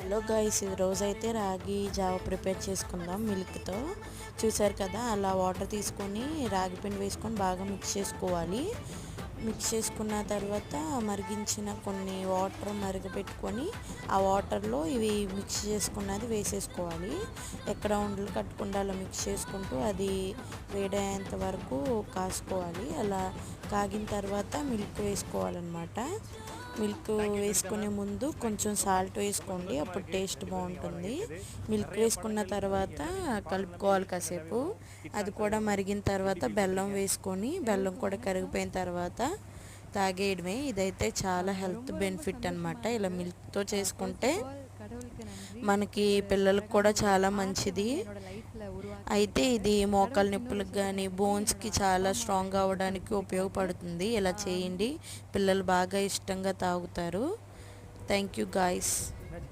Hello guys, ఈ రోజైతే రాగి జావ ప్రిపేర్ చేసుకుందాం మిల్క్తో. చూసారు కదా, అలా వాటర్ తీసుకొని రాగి పిండి వేసుకొని బాగా మిక్స్ చేసుకోవాలి. మిక్స్ చేసుకున్న తర్వాత మరిగించిన కొన్ని వాటర్ మరిగపెట్టుకొని ఆ వాటర్లో ఇవి మిక్స్ చేసుకున్నది వేసేసుకోవాలి. ఎక్కడ ఉండలు కట్టకుండా అలా మిక్స్ చేసుకుంటూ అది వేడయ్యేంత వరకు కాసుకోవాలి. అలా కాగిన తర్వాత మిల్క్ వేసుకోవాలన్నమాట. మిల్క్ వేసుకునే ముందు కొంచెం సాల్ట్ వేసుకోండి, అప్పుడు టేస్ట్ బాగుంటుంది. మిల్క్ వేసుకున్న తర్వాత కలుపుకోవాలి కాసేపు. అది కూడా మరిగిన తర్వాత బెల్లం వేసుకొని బెల్లం కూడా కరిగిపోయిన తర్వాత తాగేయడమే. ఇదైతే చాలా హెల్త్ బెనిఫిట్ అనమాట. ఇలా మిల్క్తో చేసుకుంటే మనకి పిల్లలకు కూడా చాలా మంచిది. అయితే ఇది మోకాలు నొప్పులకు కానీ బోన్స్కి చాలా స్ట్రాంగ్ అవ్వడానికి ఉపయోగపడుతుంది. ఇలా చేయండి, పిల్లలు బాగా ఇష్టంగా తాగుతారు. Thank you guys.